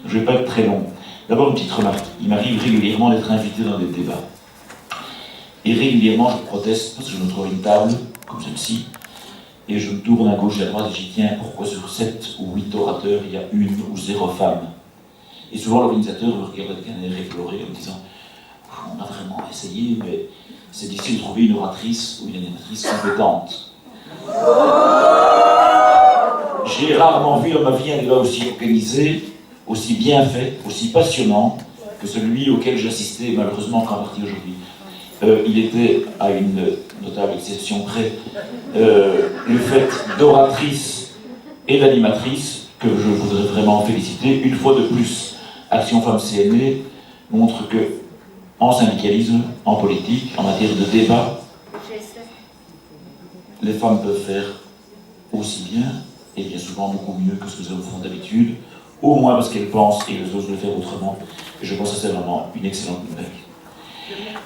Je ne vais pas être très long. D'abord, une petite remarque. Il m'arrive régulièrement d'être invité dans des débats. Et régulièrement, je proteste parce que je me trouve à une table, comme celle-ci, et je me tourne à gauche et à droite et j'y tiens, pourquoi sur 7 ou 8 orateurs, il y a une ou 0 femme. Et souvent, l'organisateur me regarde avec un air éploré en me disant on a vraiment essayé, mais c'est difficile de trouver une oratrice ou une animatrice compétente. J'ai rarement vu dans ma vie un débat aussi organisé, aussi bien fait, aussi passionnant que celui auquel j'assistais, malheureusement qu'en partie aujourd'hui. Il était, à une notable exception près, le fait d'oratrice et d'animatrice que je voudrais vraiment féliciter. Une fois de plus, Action Femmes CNE montre que, en syndicalisme, en politique, en matière de débat, les femmes peuvent faire aussi bien, et bien souvent beaucoup mieux que ce que les hommes font d'habitude, au moins parce qu'elles pensent et elles osent le faire autrement. Et je pense que c'est vraiment une excellente nouvelle.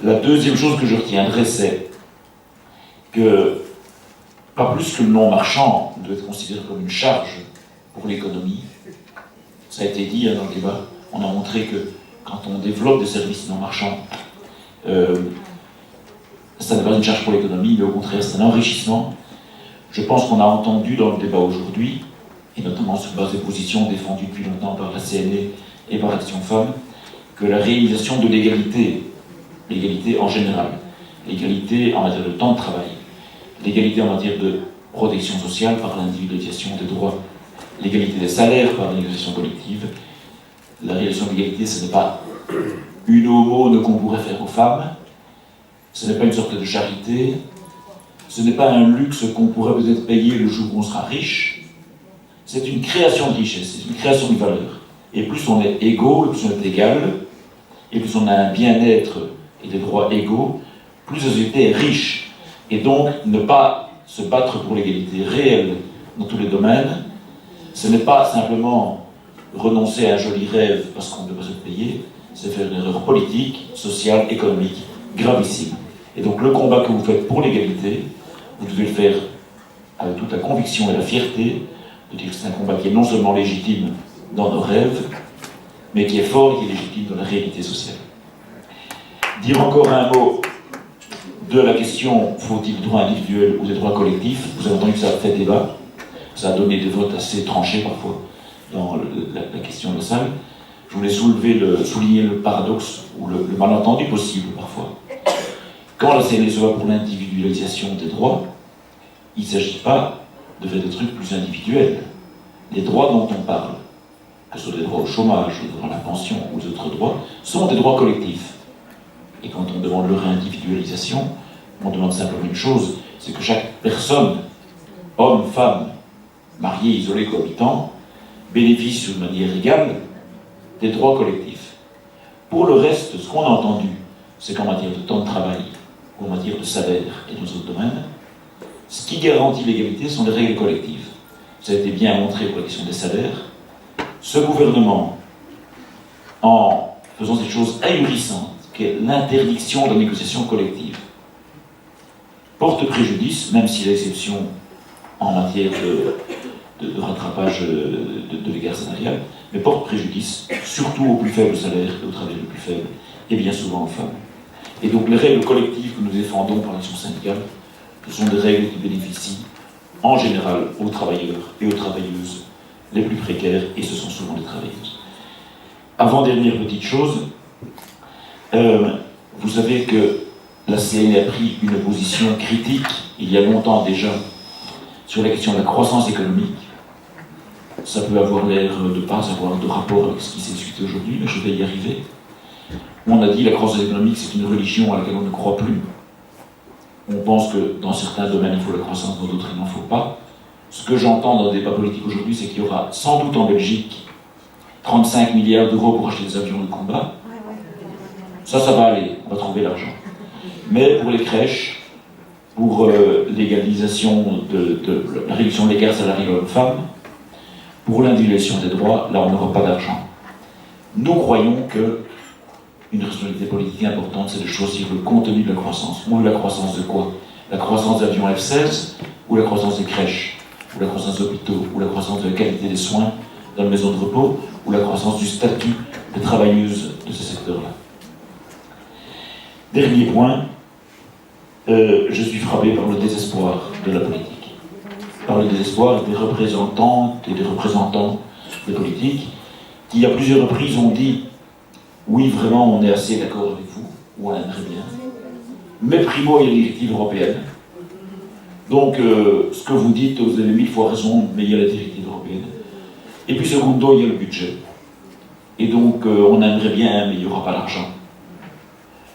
La deuxième chose que je retiendrai, c'est que, pas plus que le non-marchand doit être considéré comme une charge pour l'économie. Ça a été dit dans le débat, on a montré que quand on développe des services non-marchands, ça n'est pas une charge pour l'économie, mais au contraire, c'est un enrichissement. Je pense qu'on a entendu dans le débat aujourd'hui, et notamment sur base des positions défendues depuis longtemps par la CNE et par Action Femmes, que la réalisation de l'égalité, l'égalité en général, l'égalité en matière de temps de travail, l'égalité en matière de protection sociale par l'individualisation des droits, l'égalité des salaires par la négociation collective, la réalisation de l'égalité, ce n'est pas une aumône qu'on pourrait faire aux femmes, ce n'est pas une sorte de charité, ce n'est pas un luxe qu'on pourrait peut-être payer le jour où on sera riche, c'est une création de richesse, c'est une création de valeur. Et plus on est égaux, et plus on est égal, et plus on a un bien-être et des droits égaux, plus la société est riche. Et donc, ne pas se battre pour l'égalité réelle dans tous les domaines, ce n'est pas simplement renoncer à un joli rêve parce qu'on ne peut pas se le payer, c'est faire une erreur politique, sociale, économique, gravissime. Et donc le combat que vous faites pour l'égalité, vous devez le faire avec toute la conviction et la fierté de dire que c'est un combat qui est non seulement légitime dans nos rêves, mais qui est fort et qui est légitime dans la réalité sociale. Dire encore un mot de la question faut-il des droits individuels ou des droits collectifs. Vous avez entendu que ça a fait débat, ça a donné des votes assez tranchés parfois dans la question de la salle. Je voulais souligner le paradoxe ou le malentendu possible parfois. Quand la CNE se bat pour l'individualisation des droits, il ne s'agit pas de faire des trucs plus individuels. Les droits dont on parle, que ce soit des droits au chômage, des droits à la pension ou d'autres droits, sont des droits collectifs. Et quand on demande leur individualisation, on demande simplement une chose, c'est que chaque personne, homme, femme, marié, isolé, cohabitant, bénéficie de manière égale des droits collectifs. Pour le reste, ce qu'on a entendu, c'est qu'en matière de temps de travail, ou en matière de salaire et dans d'autres domaines, ce qui garantit l'égalité sont les règles collectives. Ça a été bien montré pour la question des salaires. Ce gouvernement, en faisant cette chose ahurissante, qu'est l'interdiction de la négociation collective, porte préjudice, même s'il y a exception en matière de rattrapage de l'écart salarial, mais porte préjudice surtout aux plus faibles salaires et aux travailleurs les plus faibles, et bien souvent aux femmes. Et donc les règles collectives que nous défendons par l'action syndicale, ce sont des règles qui bénéficient en général aux travailleurs et aux travailleuses les plus précaires, et ce sont souvent les travailleuses. Avant-dernière petite chose, vous savez que la CNE a pris une position critique, il y a longtemps déjà, sur la question de la croissance économique. Ça peut avoir l'air de ne pas avoir de rapport avec ce qui s'est discuté aujourd'hui, mais je vais y arriver. On a dit que la croissance économique, c'est une religion à laquelle on ne croit plus. On pense que dans certains domaines, il faut la croissance, dans d'autres, il n'en faut pas. Ce que j'entends dans le débat politique aujourd'hui, c'est qu'il y aura sans doute en Belgique 35 milliards d'euros pour acheter des avions de combat. Ça va aller, on va trouver l'argent. Mais pour les crèches, pour l'égalisation de la réduction de l'écart salarial homme-femme, pour l'individualisation des droits, là on n'aura pas d'argent. Nous croyons que une responsabilité politique importante, c'est de choisir le contenu de la croissance. Ou la croissance de quoi? La croissance d'avions F-16, ou la croissance des crèches, ou la croissance des hôpitaux, ou la croissance de la qualité des soins dans les maisons de repos, ou la croissance du statut des travailleuses de ce secteur-là. Dernier point, je suis frappé par le désespoir de la politique, par le désespoir des représentantes et des représentants des politiques qui, à plusieurs reprises, ont dit « Oui, vraiment, on est assez d'accord avec vous, ou on aimerait bien, mais primo, il y a les directives européennes. Donc, ce que vous dites, vous avez 1000 fois raison, mais il y a la directive européenne. Et puis, secondo, il y a le budget. Et donc, on aimerait bien, mais il n'y aura pas d'argent.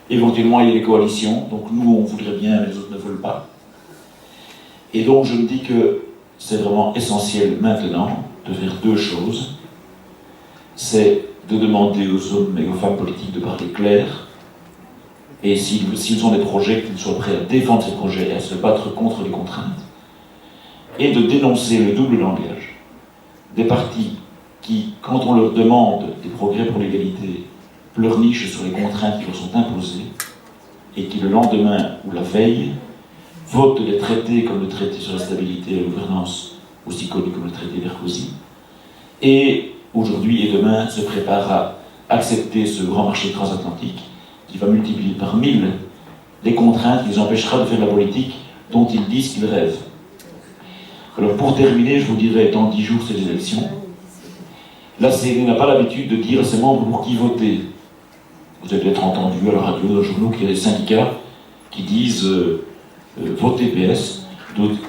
Éventuellement, il y a les coalitions. Donc, nous, on voudrait bien, mais les autres ne veulent pas. Et donc, je me dis que c'est vraiment essentiel maintenant de faire deux choses. C'est de demander aux hommes et aux femmes politiques de parler clair. Et s'ils ont des projets, qu'ils soient prêts à défendre ces projets et à se battre contre les contraintes. Et de dénoncer le double langage des partis qui, quand on leur demande des progrès pour l'égalité, pleurnichent sur les contraintes qui leur sont imposées, et qui le lendemain ou la veille votent des traités comme le traité sur la stabilité et la gouvernance, aussi connu comme le traité Mercosur, et aujourd'hui et demain se préparent à accepter ce grand marché transatlantique qui va multiplier par 1000 les contraintes qui les empêchera de faire la politique dont ils disent qu'ils rêvent. Alors pour terminer, je vous dirais, dans 10 jours, c'est les élections. La CNE n'a pas l'habitude de dire à ses membres pour qui voter. Vous avez peut-être entendu à la radio, dans les journaux, qu'il y a des syndicats qui disent votez PS,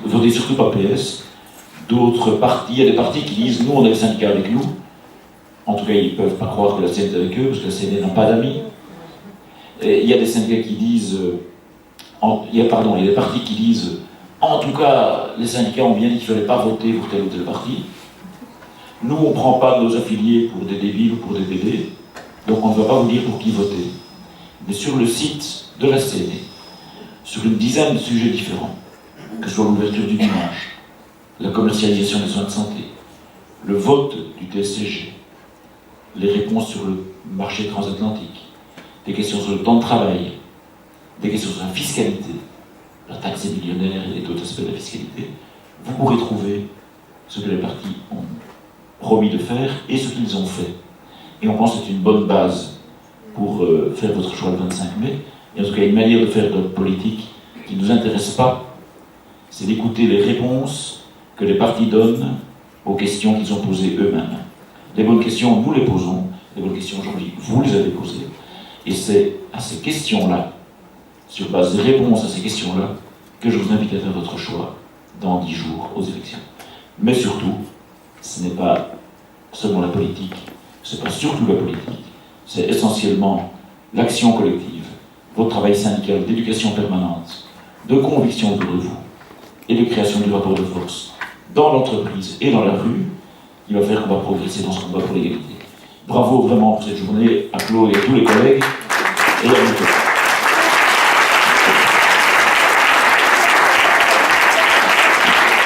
votez surtout pas PS. D'autres partis, il y a des partis qui disent nous on a des syndicats avec nous. En tout cas, ils ne peuvent pas croire que la CNE est avec eux, parce que la CNE n'a pas d'amis. Il y a des syndicats qui disent, il y a des partis qui disent en tout cas, les syndicats ont bien dit qu'il ne fallait pas voter pour tel ou tel parti. Nous, on ne prend pas nos affiliés pour des débiles ou pour des bébés, donc on ne va pas vous dire pour qui voter. Mais sur le site de la CNE, sur une dizaine de sujets différents, que ce soit l'ouverture du dimanche, la commercialisation des soins de santé, le vote du TSCG, les réponses sur le marché transatlantique, des questions sur le temps de travail, des questions sur la fiscalité, la taxe des millionnaires et d'autres aspects de la fiscalité, vous pourrez trouver ce que les partis ont promis de faire et ce qu'ils ont fait. Et on pense que c'est une bonne base pour faire votre choix le 25 mai. Et en tout cas, une manière de faire notre politique qui ne nous intéresse pas, c'est d'écouter les réponses que les partis donnent aux questions qu'ils ont posées eux-mêmes. Les bonnes questions, nous les posons. Les bonnes questions aujourd'hui, vous les avez posées. Et c'est à ces questions-là, sur base des réponses à ces questions-là, que je vous invite à faire votre choix dans 10 jours aux élections. Mais surtout, ce n'est pas seulement la politique, ce n'est pas surtout la politique, c'est essentiellement l'action collective, votre travail syndical d'éducation permanente, de conviction autour de vous, et de création du rapport de force dans l'entreprise et dans la rue, qui va faire qu'on va progresser dans ce combat pour l'égalité. Bravo vraiment pour cette journée, à Claude et à tous les collègues.